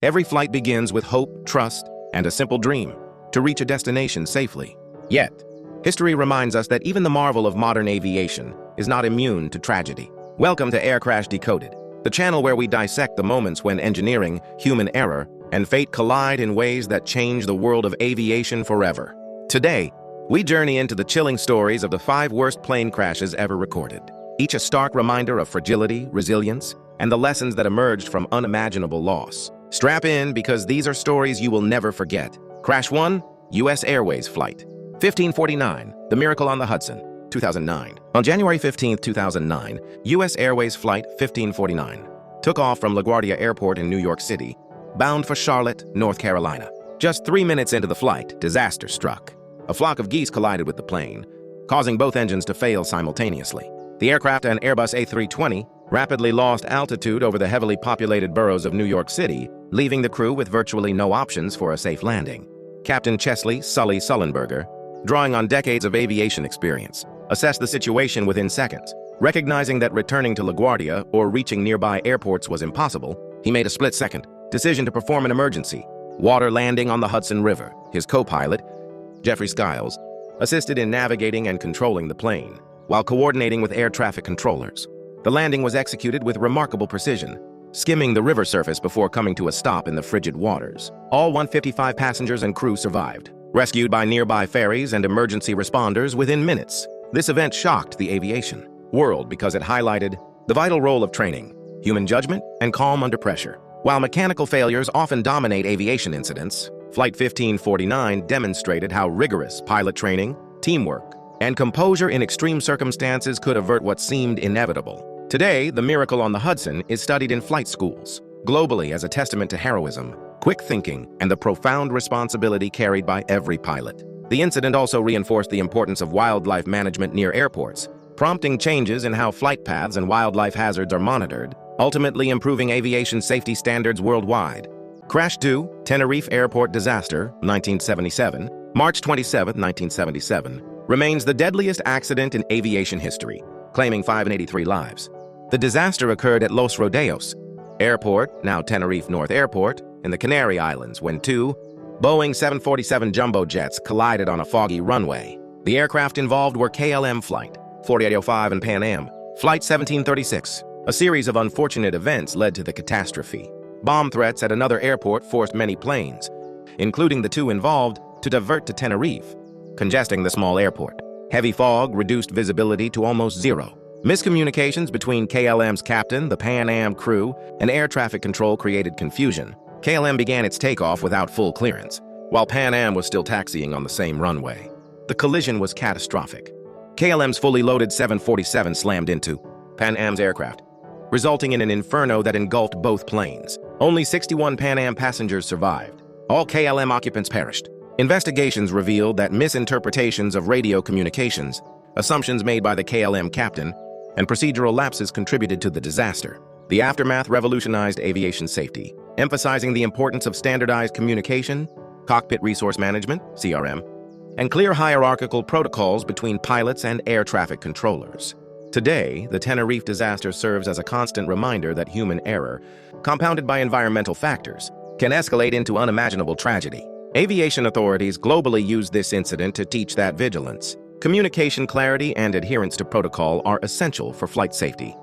Every flight begins with hope, trust, and a simple dream to reach a destination safely. Yet, history reminds us that even the marvel of modern aviation is not immune to tragedy. Welcome to Air Crash Decoded, the channel where we dissect the moments when engineering, human error, and fate collide in ways that change the world of aviation forever. Today, we journey into the chilling stories of the 5 worst plane crashes ever recorded, each a stark reminder of fragility, resilience, and the lessons that emerged from unimaginable loss. Strap in, because these are stories you will never forget. Crash 1, U.S. Airways Flight 1549, The Miracle on the Hudson, 2009. On January 15, 2009, U.S. Airways Flight 1549 took off from LaGuardia Airport in New York City, bound for Charlotte, North Carolina. Just 3 minutes into the flight, disaster struck. A flock of geese collided with the plane, causing both engines to fail simultaneously. The aircraft, an Airbus A320, rapidly lost altitude over the heavily populated boroughs of New York City, leaving the crew with virtually no options for a safe landing. Captain Chesley "Sully" Sullenberger, drawing on decades of aviation experience, assessed the situation within seconds. Recognizing that returning to LaGuardia or reaching nearby airports was impossible, he made a split-second decision to perform an emergency water landing on the Hudson River. His co-pilot, Jeffrey Skiles, assisted in navigating and controlling the plane, while coordinating with air traffic controllers. The landing was executed with remarkable precision, skimming the river surface before coming to a stop in the frigid waters. All 155 passengers and crew survived, rescued by nearby ferries and emergency responders within minutes. This event shocked the aviation world because it highlighted the vital role of training, human judgment, and calm under pressure. While mechanical failures often dominate aviation incidents, Flight 1549 demonstrated how rigorous pilot training, teamwork, and composure in extreme circumstances could avert what seemed inevitable. Today, the miracle on the Hudson is studied in flight schools globally as a testament to heroism, quick thinking, and the profound responsibility carried by every pilot. The incident also reinforced the importance of wildlife management near airports, prompting changes in how flight paths and wildlife hazards are monitored, ultimately improving aviation safety standards worldwide. Crash 2, Tenerife Airport Disaster, 1977, March 27, 1977, remains the deadliest accident in aviation history, claiming 583 lives. The disaster occurred at Los Rodeos Airport, now Tenerife North Airport, in the Canary Islands, when 2 Boeing 747 jumbo jets collided on a foggy runway. The aircraft involved were KLM Flight 4805 and Pan Am Flight 1736. A series of unfortunate events led to the catastrophe. Bomb threats at another airport forced many planes, including the 2 involved, to divert to Tenerife, congesting the small airport. Heavy fog reduced visibility to almost zero. Miscommunications between KLM's captain, the Pan Am crew, and air traffic control created confusion. KLM began its takeoff without full clearance, while Pan Am was still taxiing on the same runway. The collision was catastrophic. KLM's fully loaded 747 slammed into Pan Am's aircraft, resulting in an inferno that engulfed both planes. Only 61 Pan Am passengers survived. All KLM occupants perished. Investigations revealed that misinterpretations of radio communications, assumptions made by the KLM captain, and procedural lapses contributed to the disaster. The aftermath revolutionized aviation safety, emphasizing the importance of standardized communication, cockpit resource management, CRM, and clear hierarchical protocols between pilots and air traffic controllers. Today, the Tenerife disaster serves as a constant reminder that human error, compounded by environmental factors, can escalate into unimaginable tragedy. Aviation authorities globally use this incident to teach that vigilance, communication clarity, and adherence to protocol are essential for flight safety.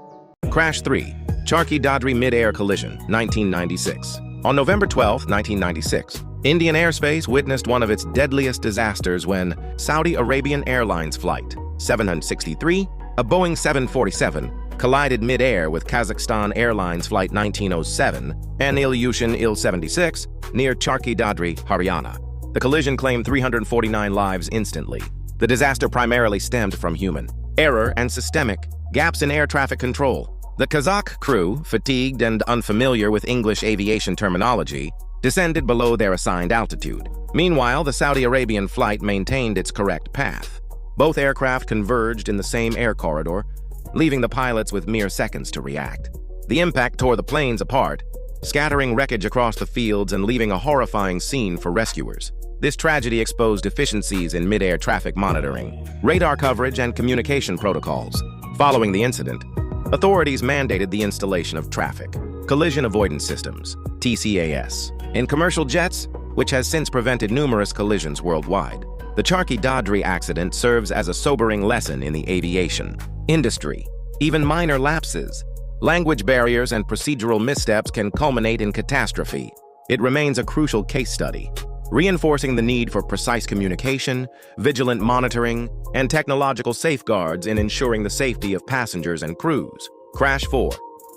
Crash 3, Charkhi Dadri Mid-Air Collision, 1996. On November 12, 1996, Indian airspace witnessed one of its deadliest disasters when Saudi Arabian Airlines Flight 763, a Boeing 747, collided mid-air with Kazakhstan Airlines Flight 1907 and Aviation Il-76 near Charkhi Dadri, Haryana. The collision claimed 349 lives instantly. The disaster primarily stemmed from human error and systemic gaps in air traffic control. The Kazakh crew, fatigued and unfamiliar with English aviation terminology, descended below their assigned altitude. Meanwhile, the Saudi Arabian flight maintained its correct path. Both aircraft converged in the same air corridor, leaving the pilots with mere seconds to react. The impact tore the planes apart, scattering wreckage across the fields and leaving a horrifying scene for rescuers. This tragedy exposed deficiencies in mid-air traffic monitoring, radar coverage, and communication protocols. Following the incident, authorities mandated the installation of traffic Collision Avoidance Systems, TCAS. In commercial jets, which has since prevented numerous collisions worldwide, the Charkhi Dadri accident serves as a sobering lesson in the aviation industry. Even minor lapses, language barriers, and procedural missteps can culminate in catastrophe. It remains a crucial case study, reinforcing the need for precise communication, vigilant monitoring, and technological safeguards in ensuring the safety of passengers and crews. Crash 4.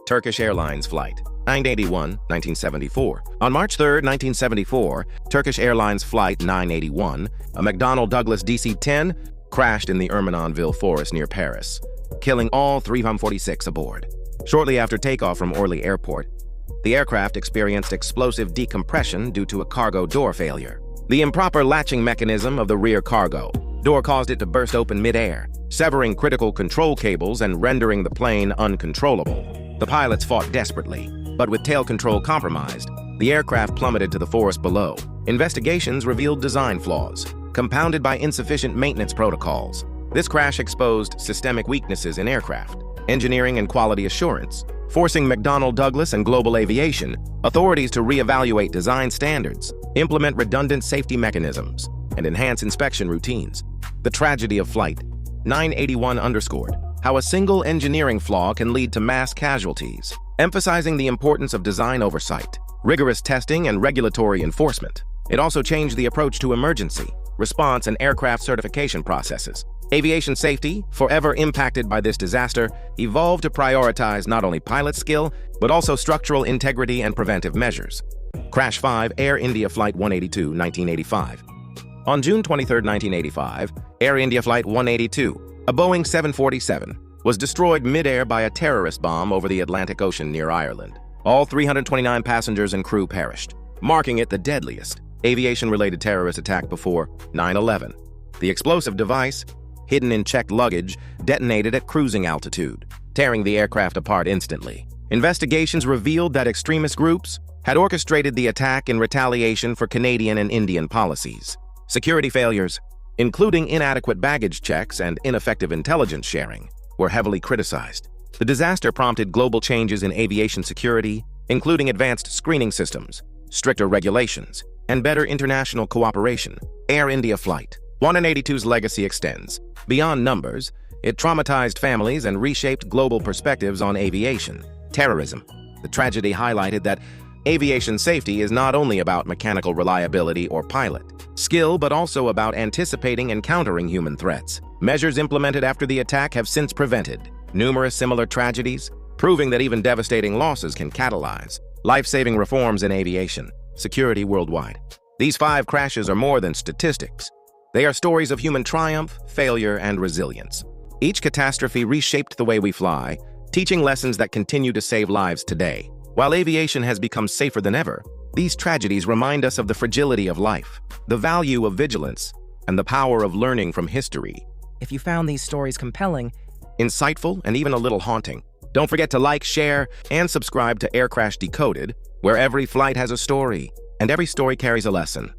Turkish Airlines Flight 981, 1974. On March 3, 1974, Turkish Airlines Flight 981, a McDonnell Douglas DC-10, crashed in the Ermenonville forest near Paris, killing all 346 aboard. Shortly after takeoff from Orly Airport, the aircraft experienced explosive decompression due to a cargo door failure. The improper latching mechanism of the rear cargo door caused it to burst open mid-air, severing critical control cables and rendering the plane uncontrollable. The pilots fought desperately, but with tail control compromised, the aircraft plummeted to the forest below. Investigations revealed design flaws, compounded by insufficient maintenance protocols. This crash exposed systemic weaknesses in aircraft, engineering, and quality assurance, forcing McDonnell Douglas and Global Aviation authorities to reevaluate design standards, implement redundant safety mechanisms, and enhance inspection routines. The tragedy of Flight 981 underscored how a single engineering flaw can lead to mass casualties, emphasizing the importance of design oversight, rigorous testing, and regulatory enforcement. It also changed the approach to emergency response and aircraft certification processes. Aviation safety, forever impacted by this disaster, evolved to prioritize not only pilot skill, but also structural integrity and preventive measures. Crash 5. Air India Flight 182, 1985. On June 23, 1985, Air India Flight 182, a Boeing 747, was destroyed mid-air by a terrorist bomb over the Atlantic Ocean near Ireland. All 329 passengers and crew perished, marking it the deadliest aviation-related terrorist attack before 9/11. The explosive device, hidden in checked luggage, detonated at cruising altitude, tearing the aircraft apart instantly. Investigations revealed that extremist groups had orchestrated the attack in retaliation for Canadian and Indian policies. Security failures, including inadequate baggage checks and ineffective intelligence sharing, were heavily criticized. The disaster prompted global changes in aviation security, including advanced screening systems, stricter regulations, and better international cooperation. Air India Flight 182's legacy extends. Beyond numbers, it traumatized families and reshaped global perspectives on aviation. Terrorism. The tragedy highlighted that aviation safety is not only about mechanical reliability or pilot skill, but also about anticipating and countering human threats. Measures implemented after the attack have since prevented numerous similar tragedies, proving that even devastating losses can catalyze life-saving reforms in aviation security worldwide. These 5 crashes are more than statistics. They are stories of human triumph, failure, and resilience. Each catastrophe reshaped the way we fly, teaching lessons that continue to save lives today. While aviation has become safer than ever, these tragedies remind us of the fragility of life, the value of vigilance, and the power of learning from history. If you found these stories compelling, insightful, and even a little haunting, don't forget to like, share, and subscribe to Air Crash Decoded, where every flight has a story, and every story carries a lesson.